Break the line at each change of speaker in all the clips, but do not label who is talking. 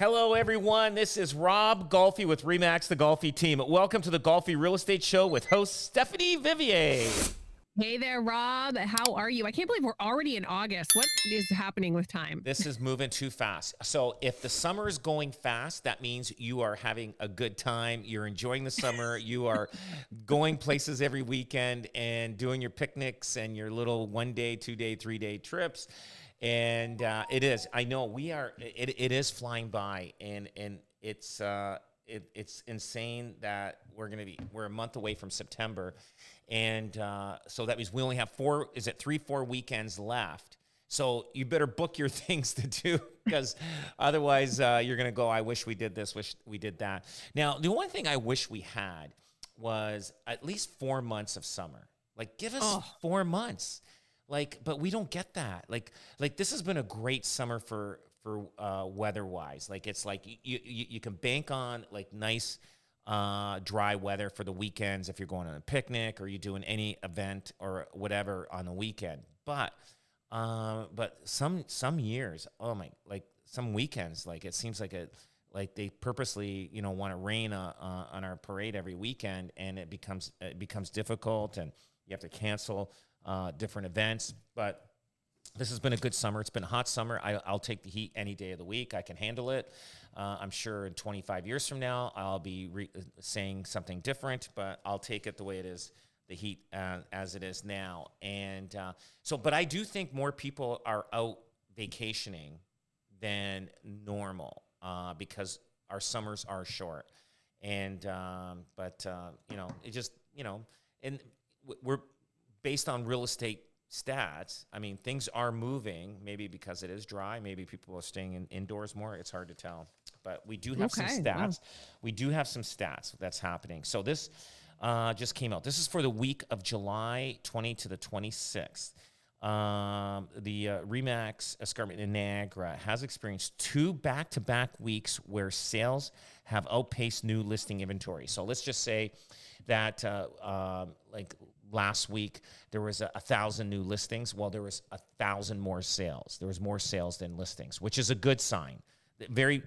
Hello, everyone. This is Rob Golfi with REMAX, the Golfi team. Welcome to the Golfi Real Estate Show with host Stephanie Vivier.
Hey there, Rob. How are you? I can't believe we're already in August. What is happening with time?
This is moving too fast. So if the summer is going fast, that means you are having a good time. You're enjoying the summer. You are going places every weekend and doing your picnics and your little 1 day, 2 day, 3 day trips. And it is. I know we are. It is flying by, and it's insane that we're a month away from September, and so that means we only have 4 weekends left. So you better book your things to do, because otherwise you're gonna go, I wish we did this, wish we did that. Now, the one thing I wish we had was at least 4 months of summer. Like, give us 4 months. But we don't get that. Like this has been a great summer for weather-wise. Like, it's like you can bank on like nice dry weather for the weekends if you're going on a picnic or you're doing any event or whatever on the weekend. But some years, some weekends, like it seems like they purposely want to rain on our parade every weekend, and it becomes difficult, and you have to cancel different events. But this has been a good summer. It's been a hot summer. I'll take the heat any day of the week. I can handle it. I'm sure in 25 years from now, I'll be saying something different, but I'll take it the way it is, the heat as it is now. And but I do think more people are out vacationing than normal because our summers are short. And it just, and we're based on real estate stats. I mean, things are moving, maybe because it is dry. Maybe people are staying indoors more. It's hard to tell. But we do have some stats. Wow. We do have some stats that's happening. So this just came out. This is for the week of July 20 to the 26th. The REMAX escarpment in Niagara has experienced 2 back-to-back weeks where sales have outpaced new listing inventory. So let's just say that last week, there was 1,000 new listings. Well, there was 1,000 more sales. There was more sales than listings, which is a good sign. Which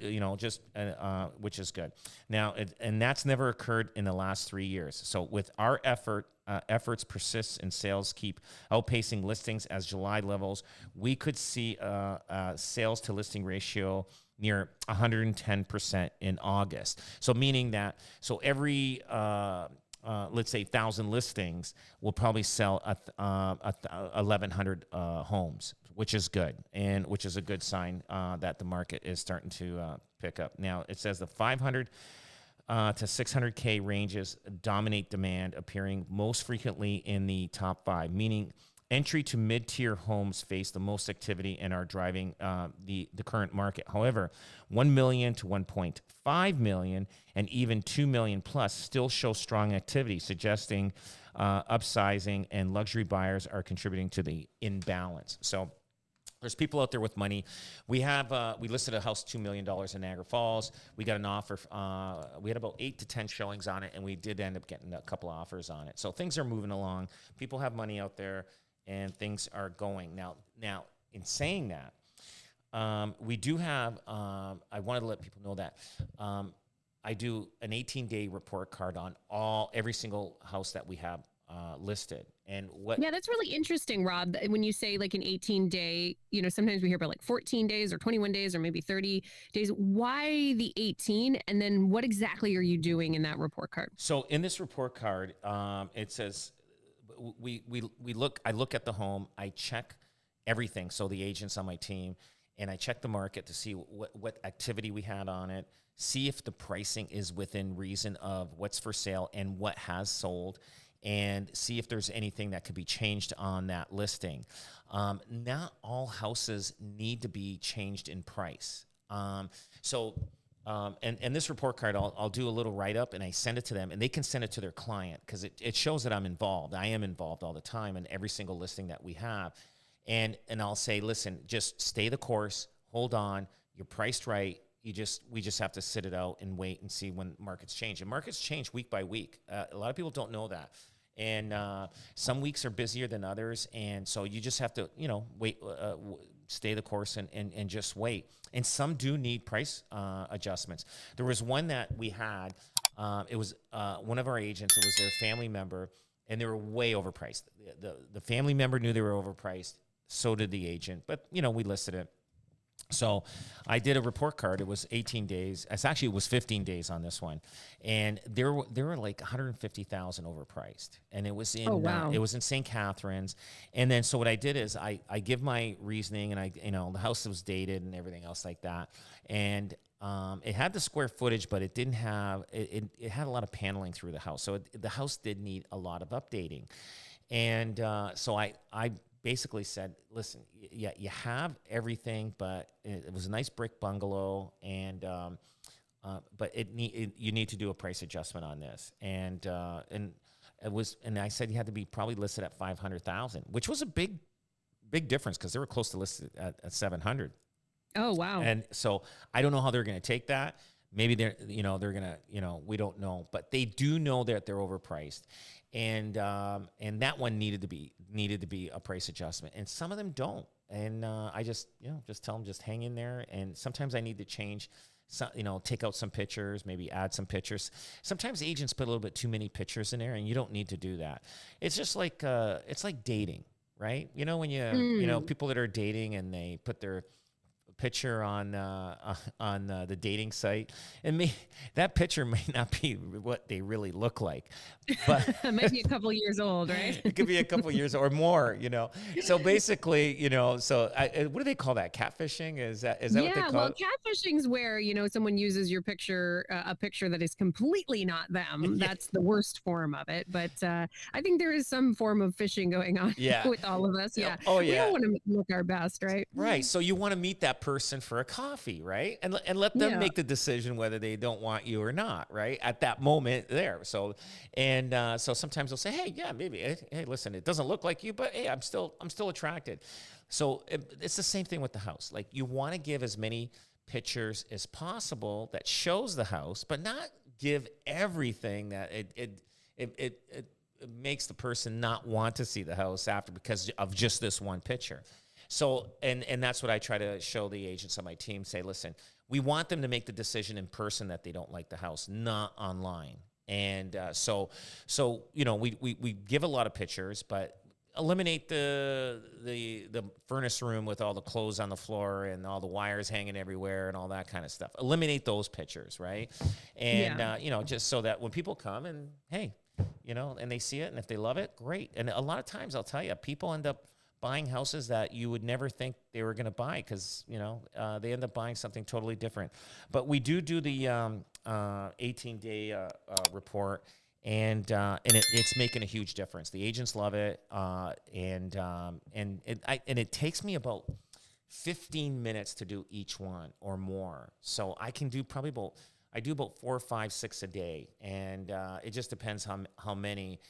is good. Now, and that's never occurred in the last 3 years. So with our efforts persist and sales keep outpacing listings as July levels, we could see a sales to listing ratio near 110% in August. So meaning that, every let's say 1,000 listings will probably sell 1,100 homes, which is good, and which is a good sign that the market is starting to pick up. Now, it says the 500 to 600K ranges dominate demand, appearing most frequently in the top 5, meaning entry to mid-tier homes face the most activity and are driving the current market. However, 1 million to 1.5 million and even 2 million plus still show strong activity, suggesting upsizing and luxury buyers are contributing to the imbalance. So there's people out there with money. We listed a house $2 million in Niagara Falls. We got an offer. We had about 8 to 10 showings on it, and we did end up getting a couple of offers on it. So things are moving along. People have money out there, and things are going. Now, in saying that, we do have, I wanted to let people know that I do an 18-day report card on every single house that we have listed. And
yeah, that's really interesting, Rob. When you say like an 18-day, sometimes we hear about like 14 days or 21 days or maybe 30 days. Why the 18? And then what exactly are you doing in that report card?
So in this report card, it says, I look at the home, I check everything. So the agents on my team, and I check the market to see what activity we had on it, see if the pricing is within reason of what's for sale and what has sold, and see if there's anything that could be changed on that listing. Not all houses need to be changed in price. And this report card, I'll do a little write-up, and I send it to them, and they can send it to their client, because it shows that I'm involved. I am involved all the time in every single listing that we have. And I'll say, listen, just stay the course, hold on, you're priced right. We just have to sit it out and wait and see when markets change. And markets change week by week. A lot of people don't know that. And some weeks are busier than others, and so you just have to, wait, stay the course and just wait. And some do need price adjustments. There was one that we had. It was one of our agents. It was their family member, and they were way overpriced. The family member knew they were overpriced. So did the agent. But, you know, we listed it. So I did a report card. It was 18 days. It was 15 days on this one. And there were like 150,000 overpriced. And it was in it was in St. Catharines. And then so what I did is I give my reasoning, and the house was dated and everything else like that. And it had the square footage, but it didn't have it had a lot of paneling through the house. So the house did need a lot of updating. And so I basically said, listen, yeah, you have everything, but it was a nice brick bungalow, and but you need to do a price adjustment on this, and I said you had to be probably listed at 500,000, which was a big difference because they were close to listed at 700.
Oh wow!
And so I don't know how they're going to take that. Maybe they're gonna, we don't know, but they do know that they're overpriced, and that one needed to be a price adjustment, and some of them don't, and I just tell them just hang in there, and sometimes I need to change, take out some pictures, maybe add some pictures. Sometimes agents put a little bit too many pictures in there, and you don't need to do that. It's just like it's like dating, right? When people that are dating and they put their picture on the dating site, and that picture may not be what they really look like, but
it might be a couple years old, right?
It could be a couple years or more, So basically, so what do they call that? Catfishing? Is that what they call it?
Catfishing is where someone uses your picture, a picture that is completely not them. That's the worst form of it. But I think there is some form of phishing going on with all of us. Yeah.
Oh yeah.
We don't want to look our best, right?
Right. So you want to meet that person for a coffee, right? And let them make the decision whether they don't want you or not, right? At that moment there. So so sometimes they'll say, hey, yeah, maybe. Hey, listen, it doesn't look like you, but hey, I'm still attracted. So it's the same thing with the house. Like you want to give as many pictures as possible that shows the house, but not give everything that it makes the person not want to see the house after because of just this one picture. So, and that's what I try to show the agents on my team, say, listen, we want them to make the decision in person that they don't like the house, not online. And so we give a lot of pictures, but eliminate the furnace room with all the clothes on the floor and all the wires hanging everywhere and all that kind of stuff. Eliminate those pictures, right? And, just so that when people come and, hey, and they see it, and if they love it, great. And a lot of times, I'll tell you, people end up buying houses that you would never think they were going to buy because, they end up buying something totally different. But we do the 18-day report, and it's making a huge difference. The agents love it, and it takes me about 15 minutes to do each one or more. So I can do I do about 4, 5, 6 a day, and it just depends how many.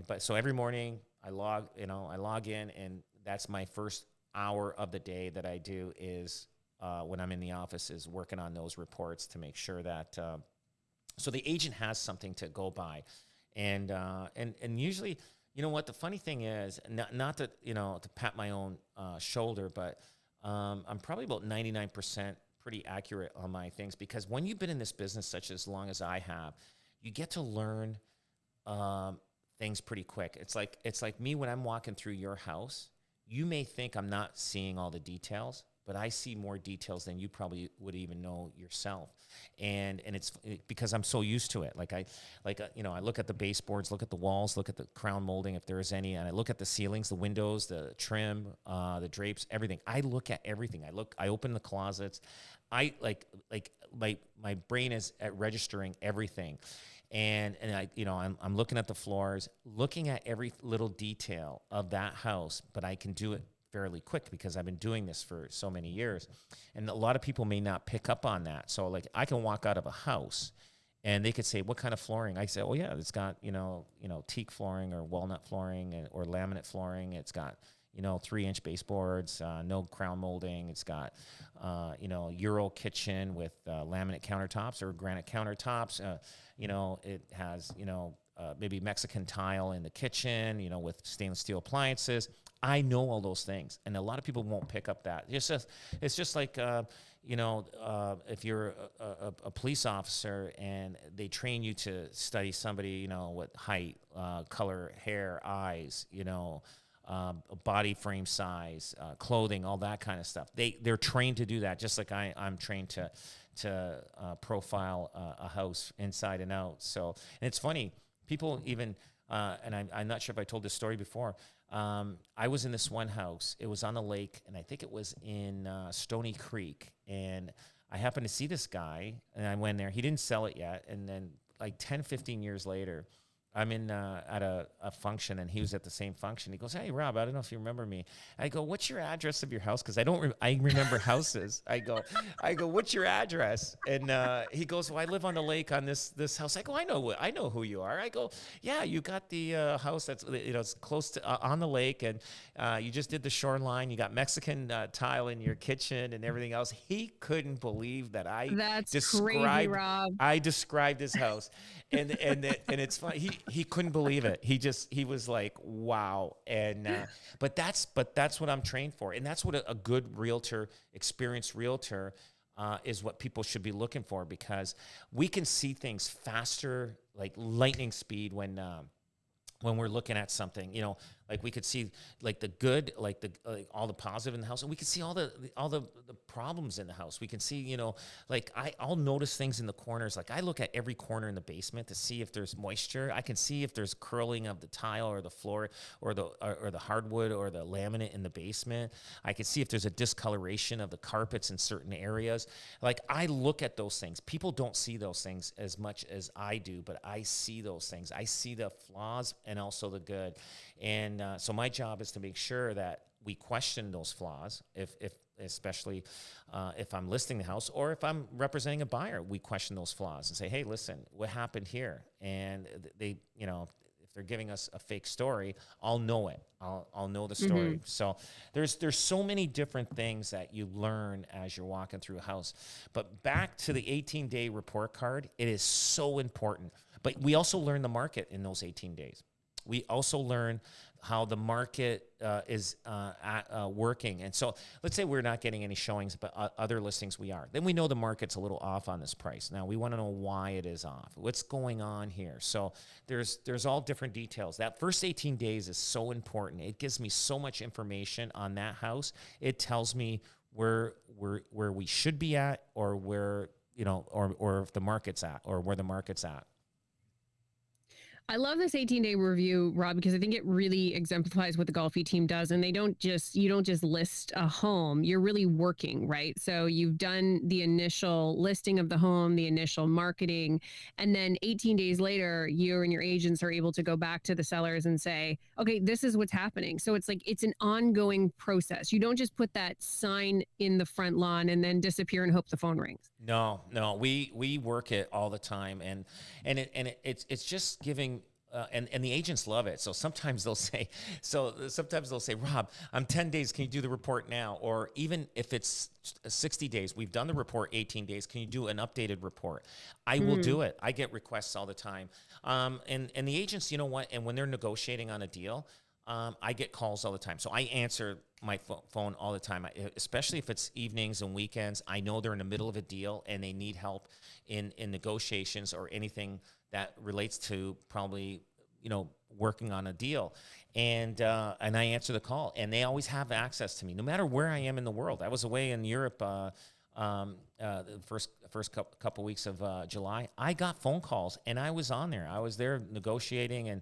But so every morning I log in, and that's my first hour of the day that I do is when I'm in the office is working on those reports to make sure that so the agent has something to go by, and usually, what the funny thing is, not to to pat my own shoulder, but I'm probably about 99% pretty accurate on my things, because when you've been in this business such as long as I have, you get to learn things pretty quick. It's like me when I'm walking through your house. You may think I'm not seeing all the details, but I see more details than you probably would even know yourself. And it's because I'm so used to it. I look at the baseboards, look at the walls, look at the crown molding if there is any, and I look at the ceilings, the windows, the trim, the drapes, everything. I look at everything. I open the closets. My brain is at registering everything. And I'm looking at the floors, looking at every little detail of that house, but I can do it fairly quick because I've been doing this for so many years. And a lot of people may not pick up on that. So I can walk out of a house and they could say, what kind of flooring? I say, oh yeah, it's got, teak flooring or walnut flooring or laminate flooring. It's got, 3-inch baseboards, no crown molding. It's got, Euro kitchen with laminate countertops or granite countertops. It has, maybe Mexican tile in the kitchen, with stainless steel appliances. I know all those things, and a lot of people won't pick up that. It's just like, if you're a police officer and they train you to study somebody, with height, color, hair, eyes, body frame size, clothing, all that kind of stuff. They're trained to do that, just like I'm trained to profile a house inside and out. So, and it's funny, people even, and I'm not sure if I told this story before. I was in this one house. It was on the lake, and I think it was in Stony Creek. And I happened to see this guy, and I went there. He didn't sell it yet. And then like 10, 15 years later, I'm in at a function, and he was at the same function. He goes, "Hey, Rob, I don't know if you remember me." I go, "What's your address of your house?" Because I remember houses. I go, "What's your address?" And he goes, "Well, I live on the lake on this house." I go, I know who you are." I go, "Yeah, you got the house that's it's close to on the lake, and you just did the shoreline. You got Mexican tile in your kitchen and everything else." He couldn't believe that
crazy, Rob.
I described his house, and it's funny. He couldn't believe it. He was like, wow. And but that's what I'm trained for, and that's what a good realtor, experienced realtor, is what people should be looking for, because we can see things faster, like lightning speed, when we're looking at something. Like we could see like the good, like all the positive in the house, and we can see all the problems in the house. We can see, like I'll notice things in the corners. Like I look at every corner in the basement to see if there's moisture. I can see if there's curling of the tile or the floor or the hardwood or the laminate in the basement. I can see if there's a discoloration of the carpets in certain areas. Like I look at those things. People don't see those things as much as I do, but I see those things. I see the flaws and also the good. And so my job is to make sure that we question those flaws, especially if I'm listing the house or if I'm representing a buyer. We question those flaws and say, "Hey, listen, what happened here?" And they, if they're giving us a fake story, I'll know it. I'll know the story. Mm-hmm. So there's so many different things that you learn as you're walking through a house. But back to the 18-day report card, it is so important. But we also learn the market in those 18 days. We also learn how the market is working. And so let's say we're not getting any showings, but other listings we are. Then we know the market's a little off on this price. Now we want to know why it is off. What's going on here? So there's all different details. That first 18 days is so important. It gives me so much information on that house. It tells me where we should be at, or where, or if the market's at, or where the market's at.
I love this 18-day review, Rob, because I think it really exemplifies what the Golfi team does. And you don't just list a home. You're really working, right? So you've done the initial listing of the home, the initial marketing, and then 18 days later, you and your agents are able to go back to the sellers and say, "Okay, this is what's happening." So it's like, it's an ongoing process. You don't just put that sign in the front lawn and then disappear and hope the phone rings.
No, we work it all the time, and it's just giving. And the agents love it. So sometimes they'll say, "Rob, I'm 10 days. Can you do the report now?" Or even if it's 60 days, we've done the report 18 days. Can you do an updated report? I will do it. I get requests all the time. And the agents, you know what? And when they're negotiating on a deal, I get calls all the time. So I answer my phone all the time, especially if it's evenings and weekends. I know they're in the middle of a deal and they need help in negotiations or anything that relates to probably, working on a deal. And I answer the call, and they always have access to me, no matter where I am in the world. I was away in Europe the first couple weeks of July. I got phone calls, and I was on there. I was there negotiating and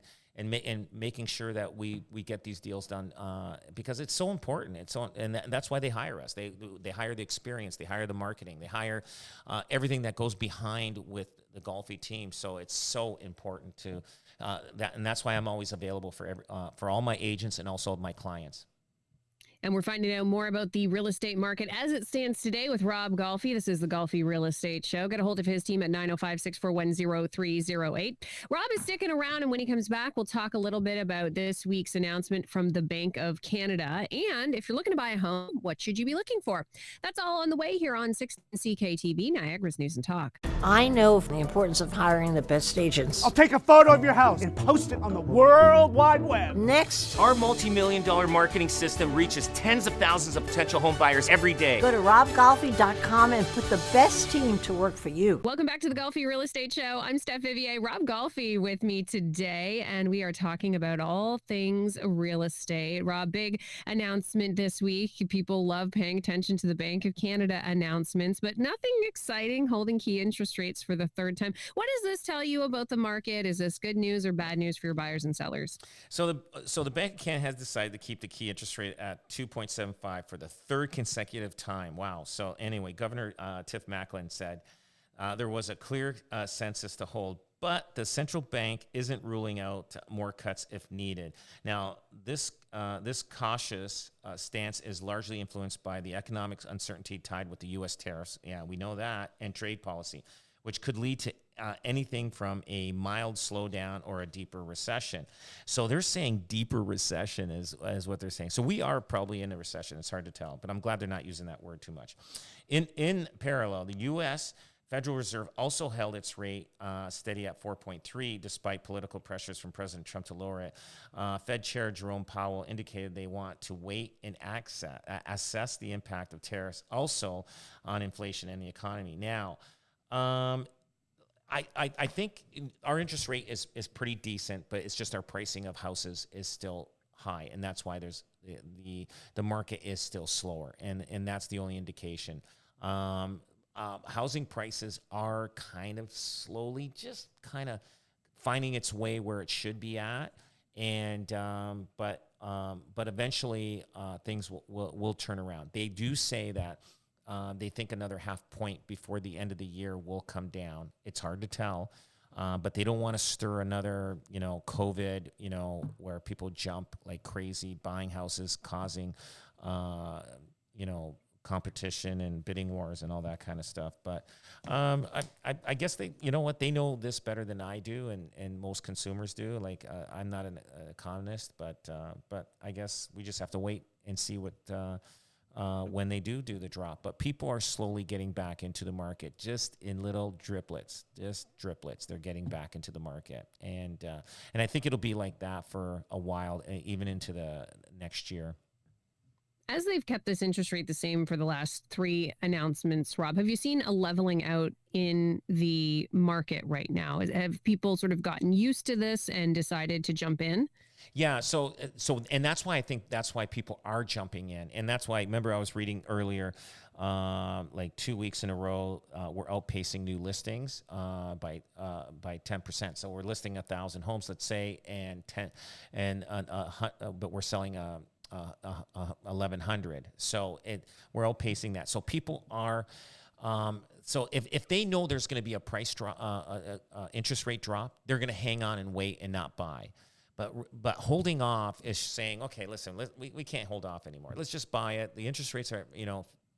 making sure that we get these deals done, because it's so important. That's why they hire us. They hire the experience, they hire the marketing, they hire everything that goes behind with the Golfi team. So it's so important to that, and that's why I'm always available for all my agents and also my clients.
And we're finding out more about the real estate market as it stands today with Rob Golfi. This is the Golfi Real Estate Show. Get a hold of his team at 905-641-0308. Rob is sticking around, and when he comes back, we'll talk a little bit about this week's announcement from the Bank of Canada. And if you're looking to buy a home, what should you be looking for? That's all on the way here on 6 CKTV, Niagara's News and Talk.
I know the importance of hiring the best agents.
I'll take a photo of your house and post it on the World Wide Web.
Next,
our multi-million-dollar marketing system reaches tens of thousands of potential home buyers every day.
Go to robgolfi.com and put the best team to work for you.
Welcome back to the Golfi Real Estate Show. I'm Steph Vivier. Rob Golfi with me today, and we are talking about all things real estate. Rob, big announcement this week. People love paying attention to the Bank of Canada announcements, but nothing exciting, holding key interest rates for the third time. What does this tell you about the market? Is this good news or bad news for your buyers and sellers?
So the Bank of Canada has decided to keep the key interest rate at 2.75 for the third consecutive time. Wow. So anyway, Governor Tiff Macklin said there was a clear census to hold, but the central bank isn't ruling out more cuts if needed. Now, this cautious stance is largely influenced by the economic uncertainty tied with the U.S. tariffs. Yeah, we know that, and trade policy, which could lead to anything from a mild slowdown or a deeper recession. So they're saying deeper recession is what they're saying. So we are probably in a recession. It's hard to tell, but I'm glad they're not using that word too much. In parallel, the U.S. Federal Reserve also held its rate steady at 4.3 despite political pressures from President Trump to lower it. Fed Chair Jerome Powell indicated they want to wait and assess the impact of tariffs also on inflation and the economy. Now, I think our interest rate is pretty decent, but it's just our pricing of houses is still high, and that's why there's the market is still slower, and that's the only indication. Housing prices are kind of slowly just kind of finding its way where it should be at, and but eventually things will turn around. They do say that they think another half point before the end of the year will come down. It's hard to tell, but they don't want to stir another, COVID, where people jump like crazy, buying houses, causing, competition and bidding wars and all that kind of stuff. But I guess they know this better than I do, and most consumers do. Like I'm not an economist, but I guess we just have to wait and see what when they do the drop. But people are slowly getting back into the market, just in little driplets. They're getting back into the market, and I think it'll be like that for a while, even into the next year.
As they've kept this interest rate the same for the last three announcements, Rob, have you seen a leveling out in the market right now? Have people sort of gotten used to this and decided to jump in?
Yeah, so and that's why I think that's why people are jumping in, and that's why, remember I was reading earlier, like 2 weeks in a row, we're outpacing new listings by 10%. So we're listing 1,000 homes, let's say, but we're selling 1,100. So we're outpacing that. So people are. So if they know there's going to be a price drop, interest rate drop, they're going to hang on and wait and not buy. But holding off is saying, okay, listen, we can't hold off anymore. Let's just buy it. The interest rates are,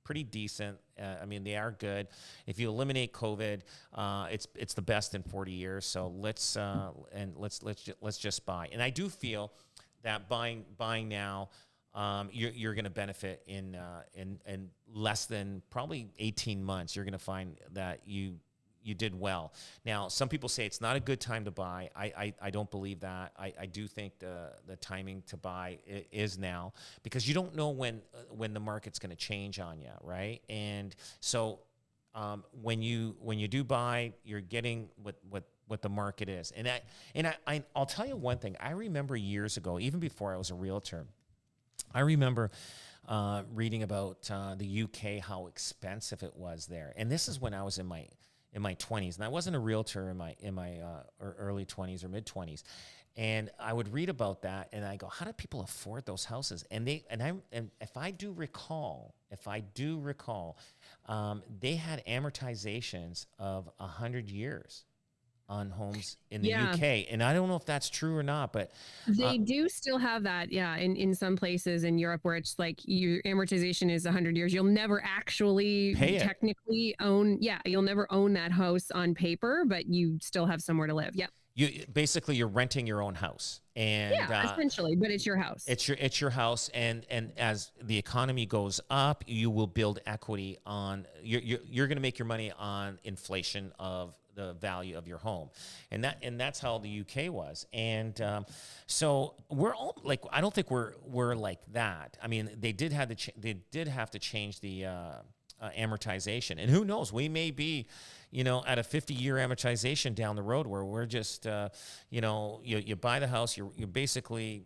pretty decent. I mean, they are good. If you eliminate COVID, it's the best in 40 years. So let's just buy. And I do feel that buying now, you're going to benefit in less than probably 18 months. You're going to find that you did well. Now, some people say it's not a good time to buy. I don't believe that. I do think the timing to buy is now, because you don't know when the market's going to change on you, right? And so when you do buy, you're getting what the market is. And I'll tell you one thing. I remember years ago, even before I was a realtor, I remember reading about the UK, how expensive it was there. And this is when I was in my 20s, and I wasn't a realtor in my early 20s or mid 20s. And I would read about that, and I go, how do people afford those houses? And if I do recall, they had amortizations of 100 years. on homes in the
Yeah.
UK. And I don't know if that's true or not, but
They do still have that, yeah, in some places in Europe where it's like your amortization is 100 years. You'll never actually
pay it.
technically own, you'll never own that house on paper, but you still have somewhere to live. Yep.
You're renting your own house, and
Yeah, essentially, but it's your house.
It's your house, and as the economy goes up, you will build equity on you're going to make your money on inflation of the value of your home, and that's how the UK was, and so we're all like, I don't think we're like that. I mean, they did have to change the amortization, and who knows, we may be, at a 50-year amortization down the road where we're just, you buy the house, you're basically,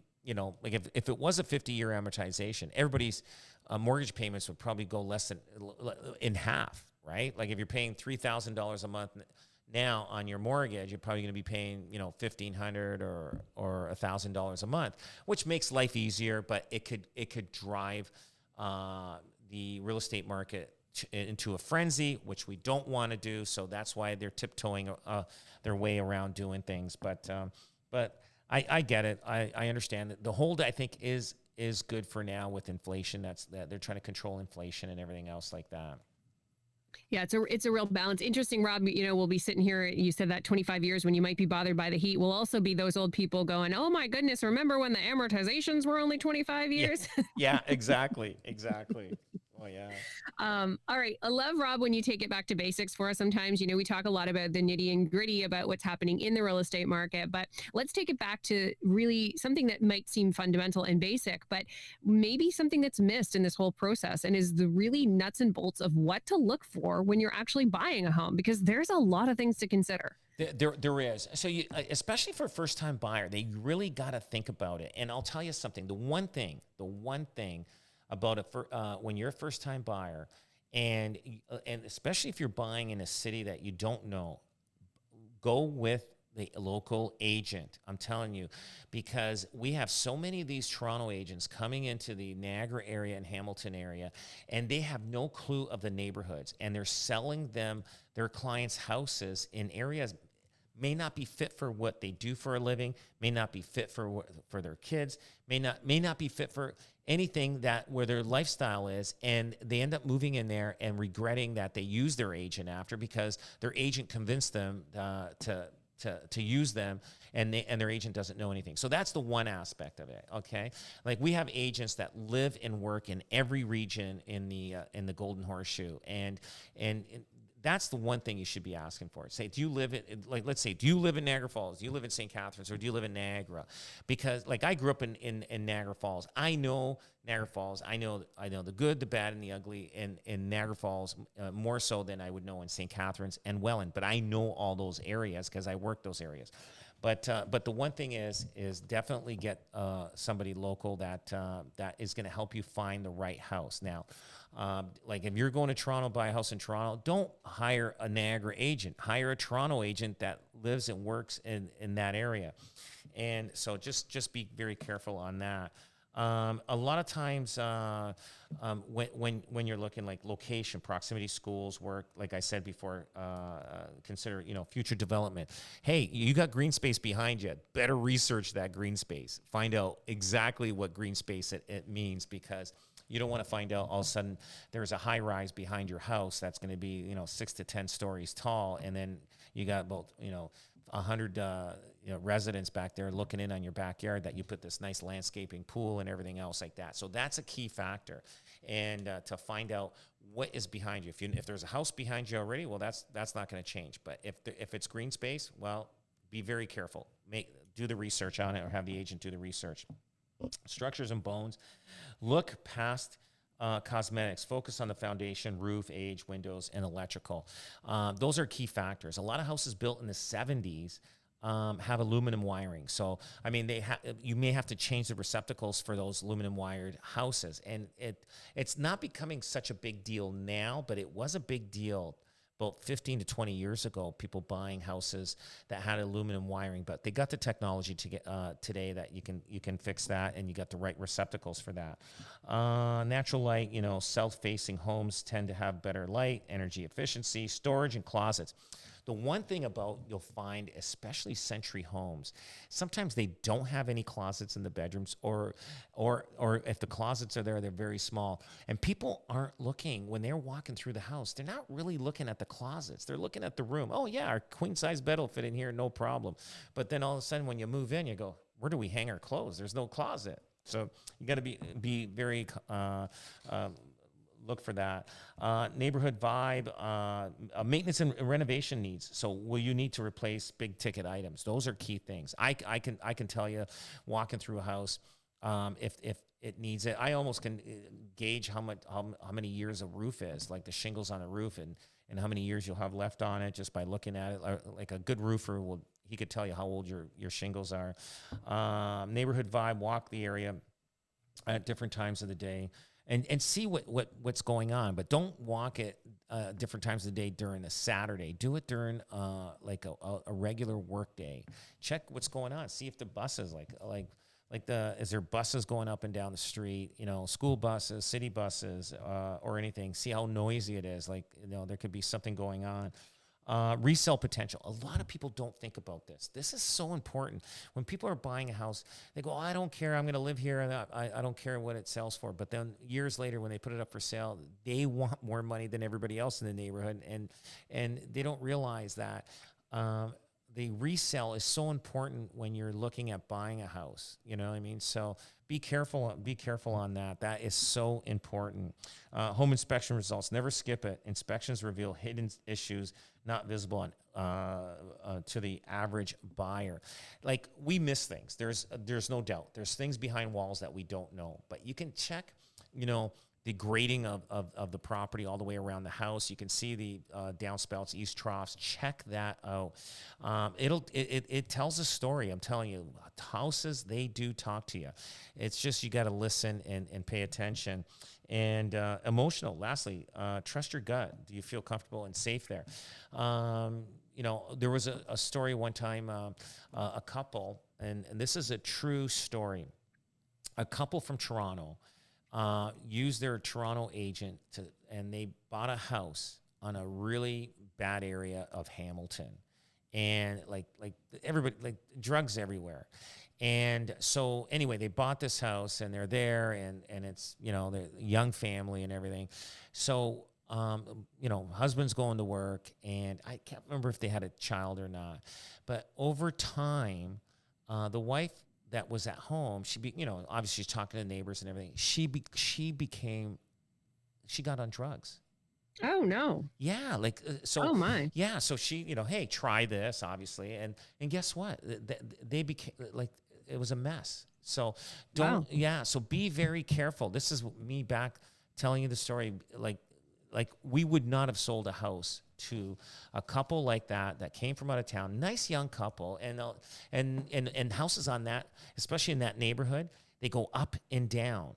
like if it was a 50-year amortization, everybody's mortgage payments would probably go less than in half, right? Like if you're paying $3,000 a month now on your mortgage, you're probably going to be paying, $1,500 or $1,000 a month, which makes life easier, but it could drive the real estate market into a frenzy, which we don't want to do. So that's why they're tiptoeing their way around doing things. But I get it. I understand that the hold, I think, is good for now with inflation. That they're trying to control inflation and everything else like that.
Yeah, it's a real balance. Interesting, Rob. We'll be sitting here. You said that 25 years when you might be bothered by the heat. We'll also be those old people going, "Oh my goodness, remember when the amortizations were only 25 years?"
Yeah, exactly. Oh yeah.
All right. I love, Rob, when you take it back to basics for us. Sometimes, we talk a lot about the nitty and gritty about what's happening in the real estate market, but let's take it back to really something that might seem fundamental and basic, but maybe something that's missed in this whole process, and is the really nuts and bolts of what to look for when you're actually buying a home, because there's a lot of things to consider.
There is. So especially for a first-time buyer, they really got to think about it. And I'll tell you something. The one thing about when you're a first-time buyer, and especially if you're buying in a city that you don't know, go with the local agent. I'm telling you, because we have so many of these Toronto agents coming into the Niagara area and Hamilton area, and they have no clue of the neighborhoods, and they're selling their clients' houses in areas may not be fit for what they do for a living, may not be fit for their kids, may not be fit for anything where their lifestyle is, and they end up moving in there and regretting that they used their agent after, because their agent convinced them to use them, and their agent doesn't know anything. So that's the one aspect of it. Okay, like we have agents that live and work in every region in the Golden Horseshoe, and that's the one thing you should be asking for. Say, do you live let's say, do you live in Niagara Falls? Do you live in St. Catharines, or do you live in Niagara? Because like I grew up in Niagara Falls. I know Niagara Falls. I know the good, the bad, and the ugly in Niagara Falls, more so than I would know in St. Catharines and Welland. But I know all those areas because I work those areas. But the one thing is definitely get somebody local that is going to help you find the right house. Now, like if you're going to Toronto, buy a house in Toronto, don't hire a Niagara agent. Hire a Toronto agent that lives and works in that area. And so just be very careful on that. A lot of times when you're looking like location, proximity, schools, work, like I said before, consider, future development. Hey, you got green space behind you. Better research that green space. Find out exactly what green space it means, because you don't want to find out all of a sudden there's a high rise behind your house that's going to be 6 to 10 stories tall, and then you got about 100 residents back there looking in on your backyard, that you put this nice landscaping pool and everything else like that. So that's a key factor, and to find out what is behind you. If there's a house behind you already, well, that's not going to change. But if it's green space, well, be very careful. Do the research on it, or have the agent do the research. Structures and bones. Look past cosmetics. Focus on the foundation, roof, age, windows, and electrical. Those are key factors. A lot of houses built in the 70s have aluminum wiring. So, I mean, you may have to change the receptacles for those aluminum wired houses. And it's not becoming such a big deal now, but it was a big deal about 15 to 20 years ago, people buying houses that had aluminum wiring, but they got the technology to get today that you can fix that, and you got the right receptacles for that. Natural light, south-facing homes tend to have better light, energy efficiency, storage, and closets. The one thing about you'll find, especially century homes, sometimes they don't have any closets in the bedrooms, or if the closets are there, they're very small. And people aren't looking when they're walking through the house. They're not really looking at the closets. They're looking at the room. Oh yeah, our queen size bed will fit in here, no problem. But then all of a sudden, when you move in, you go, where do we hang our clothes? There's no closet. So you got to be very look for that. Neighborhood vibe, maintenance and renovation needs. So will you need to replace big ticket items? Those are key things. I can tell you, walking through a house, if it needs it, I almost can gauge how many years a roof is, like the shingles on a roof, and how many years you'll have left on it just by looking at it. Like a good roofer he could tell you how old your shingles are. Neighborhood vibe, walk the area at different times of the day. And see what's going on, but don't walk it different times of the day during a Saturday. Do it during like a regular work day. Check what's going on. See if the buses is there buses going up and down the street? School buses, city buses, or anything. See how noisy it is. There could be something going on. Resale potential. A lot of people don't think about this. This is so important. When people are buying a house, they go, I don't care. I'm going to live here. And I don't care what it sells for. But then years later, when they put it up for sale, they want more money than everybody else in the neighborhood. And they don't realize that the resale is so important when you're looking at buying a house. You know what I mean? So be careful on that. That is so important. Home inspection results. Never skip it. Inspections reveal hidden issues not visible to the average buyer. Like, we miss things. There's no doubt. There's things behind walls that we don't know. But you can check, the grading of the property all the way around the house. You can see the downspouts, east troughs. Check that out. It tells a story. I'm telling you, houses, they do talk to you. It's just you got to listen and pay attention. And emotional. Lastly, trust your gut. Do you feel comfortable and safe there? There was a story one time, a couple, and this is a true story. A couple from Toronto used their Toronto agent and they bought a house on a really bad area of Hamilton, and like everybody, like drugs everywhere. And so anyway, they bought this house and they're there, and it's, they're a young family and everything. So, husband's going to work, and I can't remember if they had a child or not, but over time, the wife that was at home, obviously she's talking to neighbors and everything. She got on drugs.
Oh no.
Yeah. So,
oh my.
Yeah. So she, hey, try this, obviously. And guess what? They became it was a mess. So So be very careful. This is me back telling you the story. Like we would not have sold a house to a couple like that came from out of town, nice young couple, and houses on that, especially in that neighborhood, they go up and down.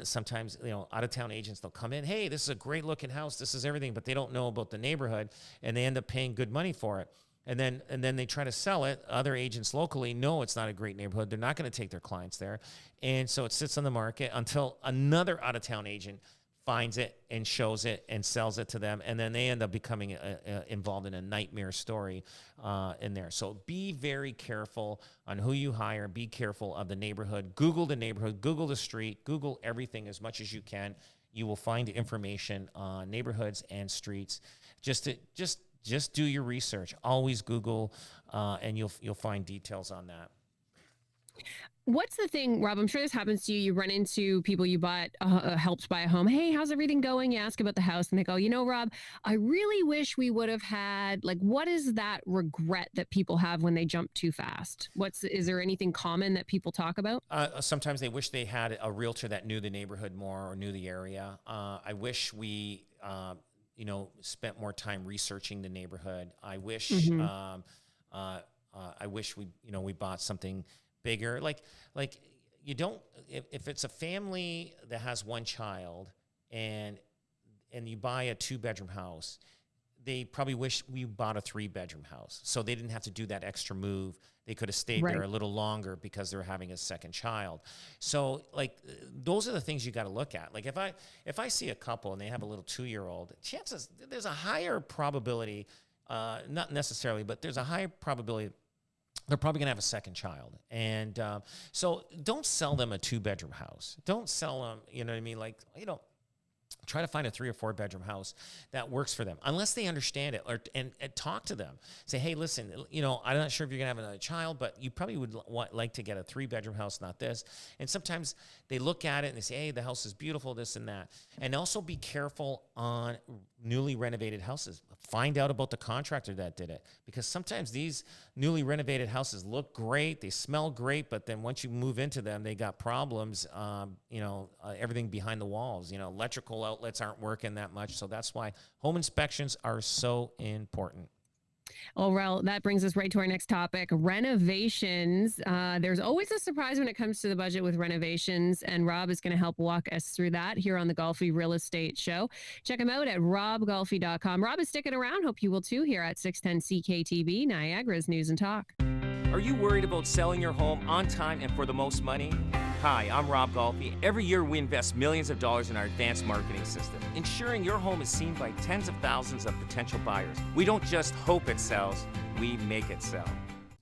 Sometimes, out of town agents, they'll come in, hey, this is a great looking house, this is everything, but they don't know about the neighborhood, and they end up paying good money for it. And then they try to sell it. Other agents locally know it's not a great neighborhood. They're not going to take their clients there. And so it sits on the market until another out of town agent finds it and shows it and sells it to them, and then they end up becoming involved in a nightmare story in there. So be very careful on who you hire. Be careful of the neighborhood. Google the neighborhood. Google the street. Google everything as much as you can. You will find information on neighborhoods and streets. Just do your research. Always Google, and you'll find details on that.
What's the thing, Rob? I'm sure this happens to you. You run into people you bought, helped buy a home. Hey, how's everything going? You ask about the house and they go, Rob, I really wish we would have had, what is that regret that people have when they jump too fast? Is there anything common that people talk about?
Sometimes they wish they had a realtor that knew the neighborhood more or knew the area. I wish we, spent more time researching the neighborhood. I wish, I wish we bought something bigger. You don't, if it's a family that has one child and you buy a 2-bedroom house, they probably wish we bought a 3-bedroom house, so they didn't have to do that extra move. They could have stayed there a little longer because they're having a second child. So those are the things you got to look at. If I see a couple and they have a little 2-year-old, chances there's a higher probability not necessarily, but there's a high probability they're probably going to have a second child. And so don't sell them a 2-bedroom house. Don't sell them, you know what I mean? Like, try to find a 3 or 4 bedroom house that works for them, unless they understand it, and talk to them. Say, hey, listen, I'm not sure if you're gonna have another child, but you probably would like to get a 3-bedroom house, not this. And sometimes they look at it and they say, hey, the house is beautiful, this and that. And also be careful on newly renovated houses. Find out about the contractor that did it, because sometimes these newly renovated houses look great, they smell great, but then once you move into them, they got problems. Everything behind the walls, electrical outlets aren't working that much. So that's why home inspections are so important.
Oh, well, that brings us right to our next topic, renovations. There's always a surprise when it comes to the budget with renovations, and Rob is going to help walk us through that here on the Golfi Real Estate Show. Check him out at robgolfi.com. Rob is sticking around. Hope you will too here at 610 CKTB, Niagara's News and Talk.
Are you worried about selling your home on time and for the most money? Hi, I'm Rob Golfi. Every year we invest millions of dollars in our advanced marketing system, ensuring your home is seen by tens of thousands of potential buyers. We don't just hope it sells, we make it sell.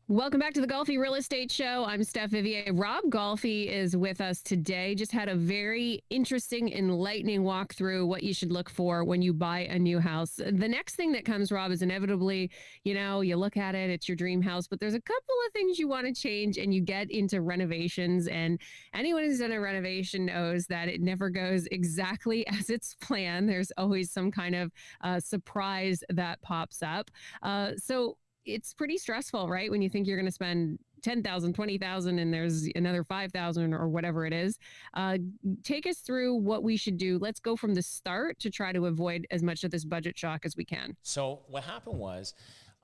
Welcome back to the Golfi Real Estate Show. I'm Steph Vivier. Rob Golfi is with us today. Just had a very interesting, enlightening walkthrough what you should look for when you buy a new house. The next thing that comes, Rob, is inevitably, you look at it, it's your dream house, but there's a couple of things you want to change, and you get into renovations. And anyone who's done a renovation knows that it never goes exactly as it's planned. There's always some kind of surprise that pops up. So it's pretty stressful, right? When you think you're going to spend 10,000, 20,000, and there's another 5,000 or whatever it is. Take us through what we should do. Let's go from the start to try to avoid as much of this budget shock as we can.
So what happened was,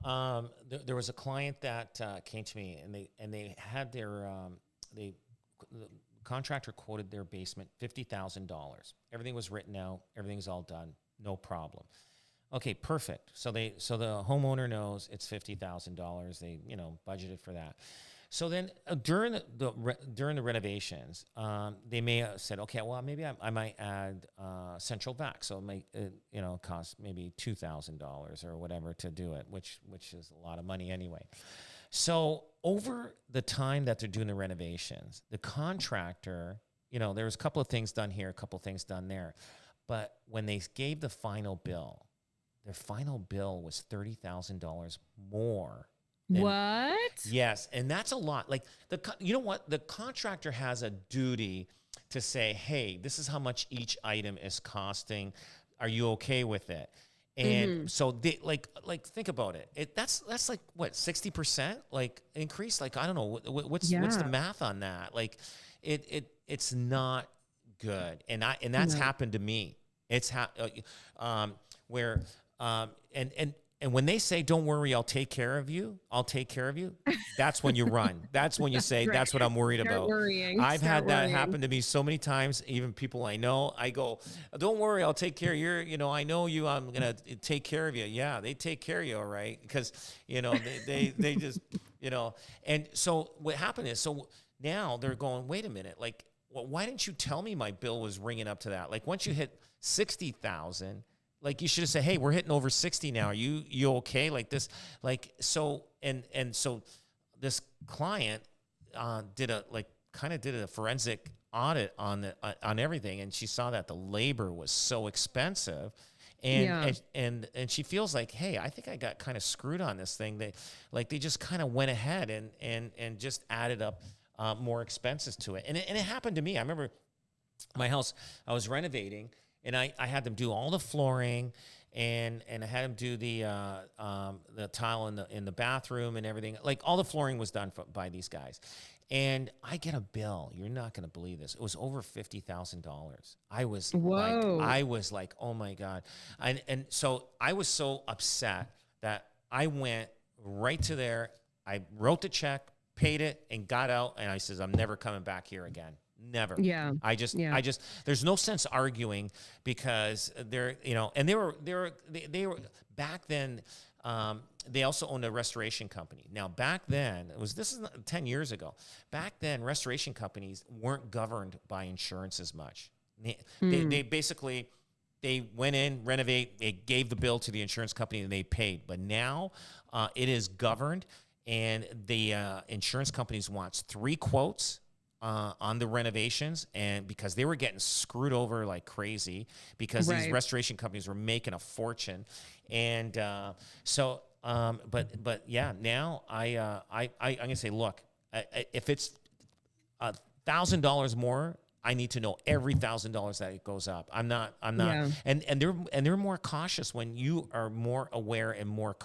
there was a client that came to me, and they had their the contractor quoted their basement $50,000. Everything was written out. Everything's all done. No problem. Okay, perfect. So the homeowner knows it's $50,000. They budgeted for that. So then during the renovations, they may have said, okay, well maybe I might add central vac. So it might cost maybe $2,000 or whatever to do it, which is a lot of money anyway. So over the time that they're doing the renovations, the contractor, there was a couple of things done here, a couple of things done there, but when they gave the final bill, their final bill was $30,000 more.
What?
Yes, and that's a lot. Like you know what? The contractor has a duty to say, "Hey, this is how much each item is costing. Are you okay with it?" And so they like think about it. That's like what 60% like increase. Like I don't know what's the math on that. Like it's not good. And that's happened to me. It's where. And when they say, don't worry, I'll take care of you, that's when you run. That's when you say, right. That's what I'm worried about. I've had that happen to me so many times, even people I know. I go, don't worry, I'll take care of you. I know you, I'm going to take care of you. Yeah, they take care of you, all right? Because, they just, And so what happened is, so now they're going, wait a minute, like, well, why didn't you tell me my bill was ringing up to that? Like, once you hit 60,000, like you should have said, hey, we're hitting over 60 now. Are you okay? Like this, like, so, and so this client did a forensic audit on everything. And she saw that the labor was so expensive and she feels like, hey, I think I got kind of screwed on this thing. They just kind of went ahead and just added up more expenses to it. And it happened to me. I remember my house, I was renovating, and I had them do all the flooring, and I had them do the tile in the bathroom and everything. Like all the flooring was done by these guys, and I get a bill. You're not going to believe this. It was over $50,000. I was like, oh my god, and so I was so upset that I went right to there. I wrote the check, paid it, and got out. And I says, I'm never coming back here again. Never. Yeah. I just, there's no sense arguing because they're, and they were back then, they also owned a restoration company. Now back then this is 10 years ago. Back then restoration companies weren't governed by insurance as much. They basically, they went in, renovate, they gave the bill to the insurance company and they paid. But now it is governed, and the insurance companies wants 3 quotes on the renovations, and because they were getting screwed over like crazy because these restoration companies were making a fortune. And but yeah, now I'm gonna say, look, if it's $1,000 more, I need to know every $1,000 that it goes up. I'm not,
Yeah.
and they're more cautious when you are more aware and more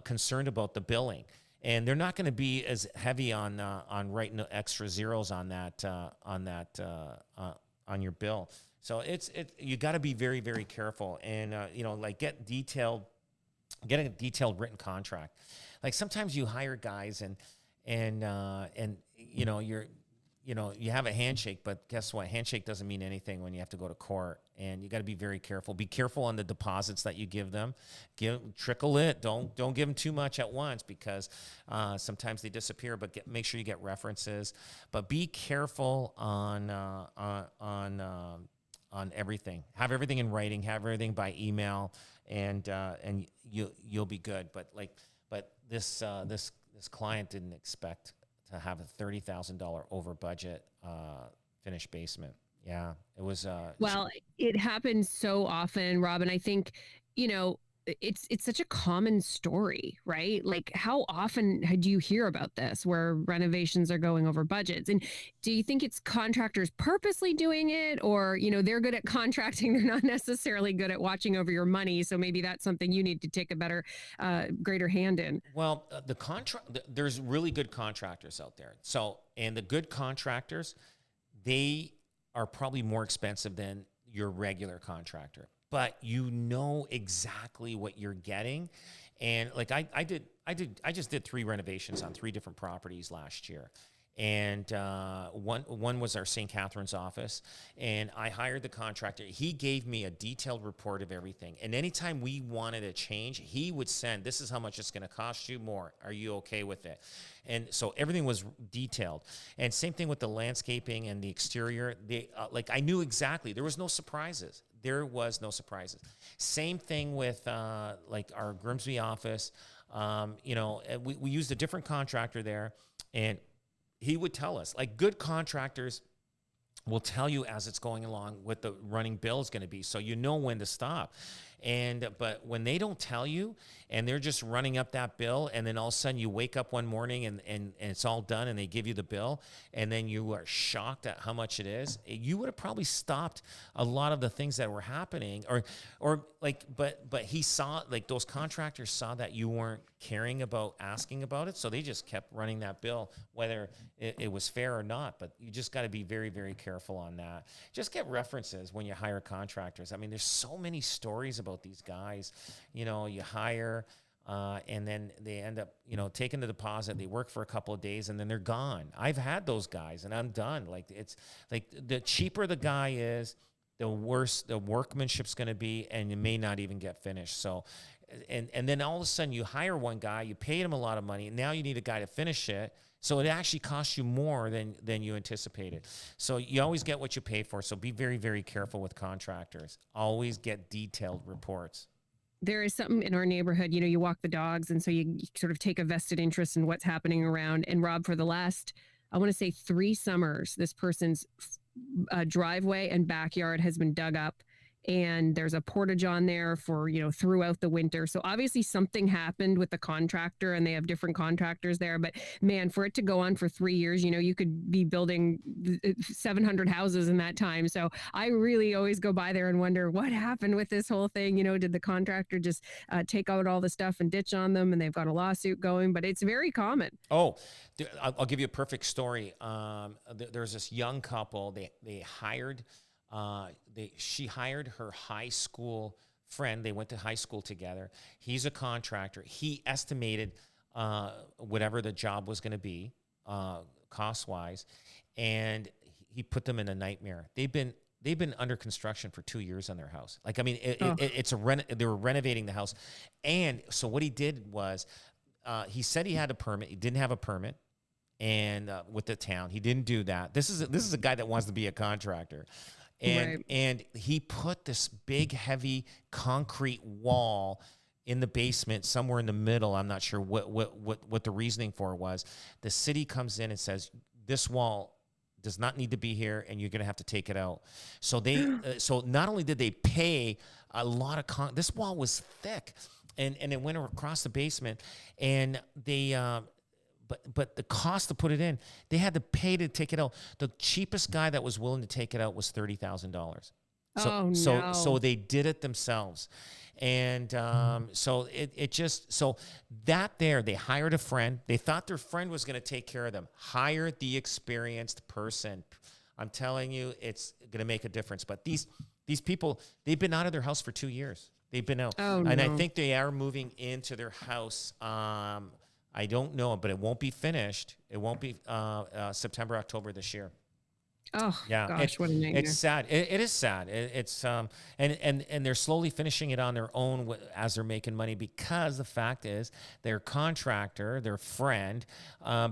concerned about the billing. And they're not going to be as heavy on writing extra zeros on that on your bill. So you got to be very, very careful, and like get a detailed written contract. Like sometimes you hire guys and you have a handshake, but guess what? Handshake doesn't mean anything when you have to go to court, and you got to be very careful. Be careful on the deposits that you give them. Trickle it. Don't give them too much at once, because sometimes they disappear. But make sure you get references. But be careful on everything. Have everything in writing. Have everything by email, and you'll be good. But this client didn't expect to have a $30,000 over budget finished basement. Yeah, it was.
Well, it happens so often, Rob, and I think it's such a common story, right? Like, how often do you hear about this where renovations are going over budgets? And do you think it's contractors purposely doing it, or they're good at contracting, they're not necessarily good at watching over your money? So maybe that's something you need to take a greater hand in.
Well, there's really good contractors out there. So, and the good contractors, they are probably more expensive than your regular contractor, but you know exactly what you're getting. And like I just did 3 renovations on 3 different properties last year. And one was our St. Catharines office, and I hired the contractor. He gave me a detailed report of everything. And anytime we wanted a change, he would send, this is how much it's going to cost you more. Are you okay with it? And so everything was detailed. And same thing with the landscaping and the exterior. I knew exactly. There was no surprises. Same thing with like our Grimsby office. We used a different contractor there, and he would tell us, like, good contractors will tell you as it's going along what the running bill is going to be, so you know when to stop. But when they don't tell you, and they're just running up that bill, and then all of a sudden you wake up one morning and it's all done, and they give you the bill, and then you are shocked at how much it is, you would have probably stopped a lot of the things that were happening, but he saw, like, those contractors saw that you weren't caring about asking about it, so they just kept running that bill, whether it was fair or not. But you just got to be very, very careful on that. Just get references when you hire contractors. I mean, there's so many stories about these guys. You hire, and then they end up, taking the deposit. They work for a couple of days, and then they're gone. I've had those guys, and I'm done. Like, it's like the cheaper the guy is, the worse the workmanship's going to be, and you may not even get finished. So, and then all of a sudden you hire one guy, you paid him a lot of money, and now you need a guy to finish it. So it actually costs you more than you anticipated. So you always get what you pay for. So be very, very careful with contractors. Always get detailed reports.
There is something in our neighborhood, you walk the dogs, and so you sort of take a vested interest in what's happening around. And Rob, for the last, I want to say 3 summers, this person's driveway and backyard has been dug up, and there's a portage on there for, throughout the winter. So obviously something happened with the contractor, and they have different contractors there. But man, for it to go on for 3 years, you could be building 700 houses in that time. So I really always go by there and wonder what happened with this whole thing. Did the contractor just take out all the stuff and ditch on them, and they've got a lawsuit going? But it's very common.
Oh, I'll give you a perfect story. There's this young couple. They hired. She hired her high school friend. They went to high school together. He's a contractor. He estimated whatever the job was going to be cost-wise, and he put them in a nightmare. They've been under construction for 2 years on their house. Like, I mean, they were renovating the house. And so what he did was, he said he had a permit. He didn't have a permit, and with the town, he didn't do that. This is a guy that wants to be a contractor. And he put this big, heavy concrete wall in the basement, somewhere in the middle. I'm not sure what the reasoning for it was. The city comes in and says, this wall does not need to be here, and you're going to have to take it out. So so not only did they pay a lot of this wall was thick, and it went across the basement, and they but the cost to put it in, they had to pay to take it out. The cheapest guy that was willing to take it out was $30,000. So they did it themselves. And so they hired a friend. They thought their friend was going to take care of them. Hire the experienced person. I'm telling you, it's going to make a difference. But these people, they've been out of their house for 2 years. They've been out. And I think they are moving into their house. I don't know, but it won't be finished. It won't be September, October this year.
Oh, yeah. Gosh, what a nightmare.
It's sad. It is sad. It's and they're slowly finishing it on their own as they're making money, because the fact is their contractor, their friend,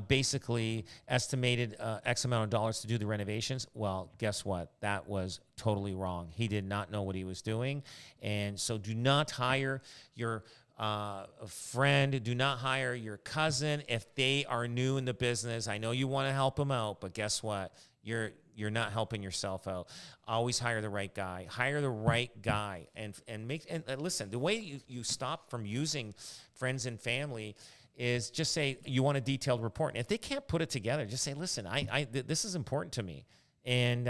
basically estimated X amount of dollars to do the renovations. Well, guess what? That was totally wrong. He did not know what he was doing. And so do not hire your a friend. Do not hire your cousin if they are new in the business. I know you want to help them out, but guess what? You're not helping yourself out. Always hire the right guy. Hire the right guy, and listen. The way you stop from using friends and family is just say you want a detailed report. And if they can't put it together, just say, listen, this is important to me, and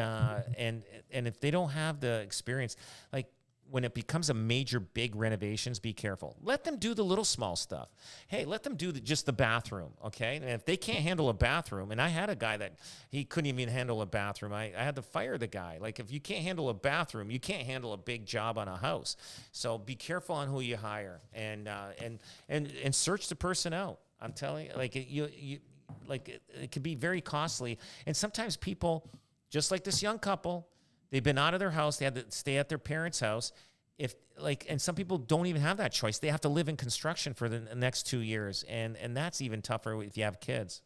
if they don't have the experience, like, when it becomes a major big renovations, be careful. Let them do the little small stuff. Hey, let them do just the bathroom, okay? And if they can't handle a bathroom, and I had a guy that he couldn't even handle a bathroom, I had to fire the guy. Like, if you can't handle a bathroom, you can't handle a big job on a house. So be careful on who you hire, and search the person out. I'm telling you, like, it can be very costly. And sometimes people, just like this young couple, they've been out of their house. They had to stay at their parents' house. And some people don't even have that choice. They have to live in construction for the next 2 years. And that's even tougher if you have kids.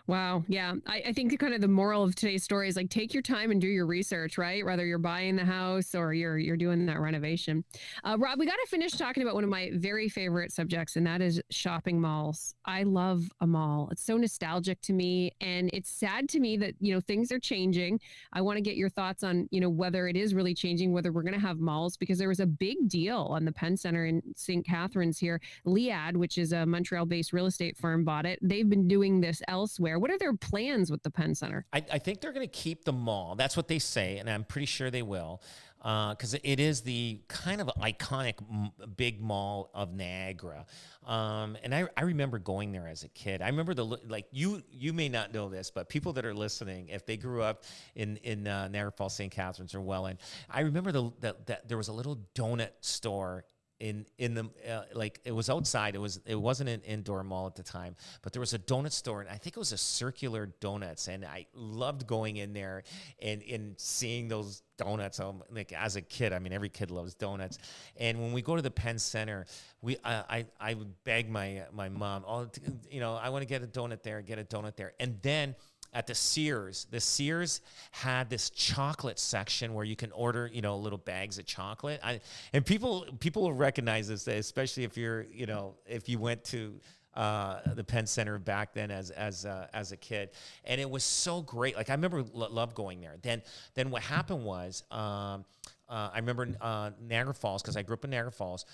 Wow. Yeah. I think kind of the moral of today's story is, like, take your time and do your research, right? Whether you're buying the house or you're doing that renovation. Rob, we got to finish talking about one of my very favorite subjects, and that is shopping malls. I love a mall. It's so nostalgic to me, and it's sad to me that, things are changing. I want to get your thoughts on, whether it is really changing, whether we're going to have malls, because there was a big deal on the Penn Center in St. Catharines here. Liad, which is a Montreal-based real estate firm, bought it. They've been doing this elsewhere. What are their plans with the Penn Center?
I think they're going to keep the mall. That's what they say, and I'm pretty sure they will, because it is the kind of iconic big mall of Niagara. And I remember going there as a kid. I remember you may not know this, but people that are listening, if they grew up in Niagara Falls, St. Catharines, or Welland, I remember that there was a little donut store in the it was outside. It wasn't an indoor mall at the time, but there was a donut store, and I think it was a circular donuts, and I loved going in there and seeing those donuts. Like, as a kid, I mean, every kid loves donuts. And when we go to the Penn Center, I would beg my mom, I want to get a donut there, and then at the Sears had this chocolate section where you can order, little bags of chocolate. And people will recognize this, especially if if you went to the Penn Center back then as a kid. And it was so great. Like, I remember love going there. Then what happened was, I remember Niagara Falls, because I grew up in Niagara Falls.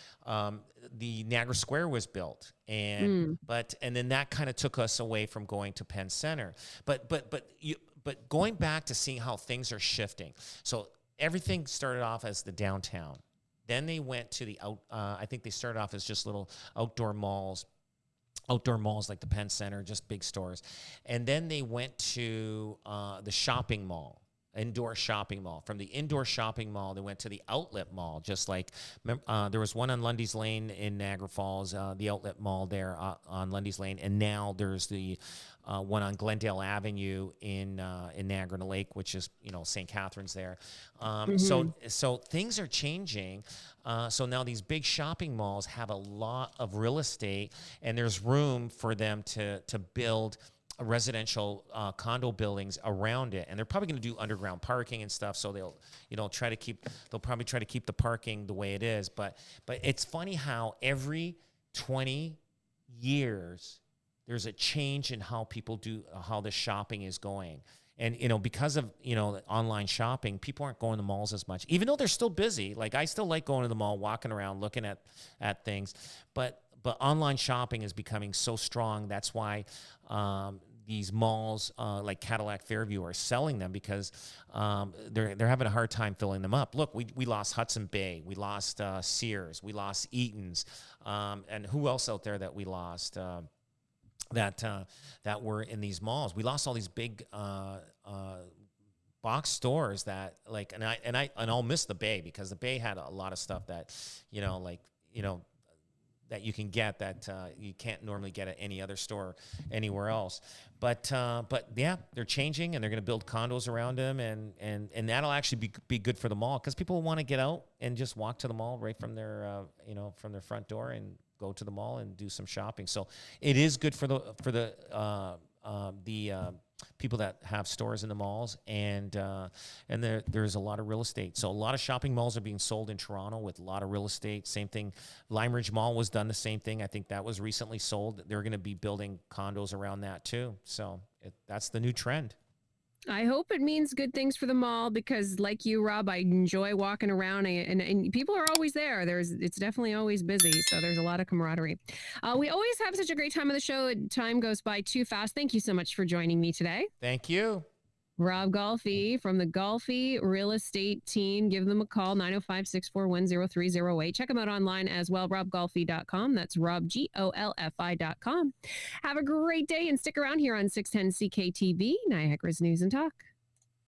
The Niagara Square was built, and then that kind of took us away from going to Penn Center. But going back to seeing how things are shifting. So everything started off as the downtown. Then they went to I think they started off as just little outdoor malls like the Penn Center, just big stores. And then they went to the shopping mall. Indoor shopping mall. From the indoor shopping mall, they went to the outlet mall, just like there was one on Lundy's Lane in Niagara Falls, the outlet mall there on Lundy's Lane, and now there's the one on Glendale Avenue in Niagara Lake, which is St. Catharines there. So things are changing. So now these big shopping malls have a lot of real estate, and there's room for them to build residential condo buildings around it, and they're probably going to do underground parking and stuff. So they'll probably try to keep the parking the way it is. But it's funny how every 20 years there's a change in how people do how the shopping is going. And, because of, online shopping, people aren't going to malls as much, even though they're still busy. Like, I still like going to the mall, walking around, looking at things. But online shopping is becoming so strong. That's why these malls like Cadillac Fairview are selling them, because they're having a hard time filling them up. Look, we lost Hudson Bay. We lost Sears. We lost Eaton's. And who else out there that we lost? That were in these malls. We lost all these big box stores that I'll miss the Bay, because the Bay had a lot of stuff that that you can get that you can't normally get at any other store anywhere else. But yeah, they're changing, and they're going to build condos around them, and that'll actually be good for the mall, because people want to get out and just walk to the mall right from their from their front door and go to the mall and do some shopping. So it is good for the people that have stores in the malls, and there's a lot of real estate. So a lot of shopping malls are being sold in Toronto with a lot of real estate. Same thing, Lime Ridge Mall was done the same thing. I think that was recently sold. They're going to be building condos around that too. So that's the new trend.
I hope it means good things for the mall, because like you, Rob, I enjoy walking around, and people are always there. It's definitely always busy. So there's a lot of camaraderie. We always have such a great time on the show. Time goes by too fast. Thank you so much for joining me today.
Thank you.
Rob Golfi from the Golfi Real Estate Team. Give them a call, 905-641-0308. Check them out online as well, robgolfi.com. That's robgolfi.com. Have a great day, and stick around here on 610 CKTV, Niagara's News and Talk.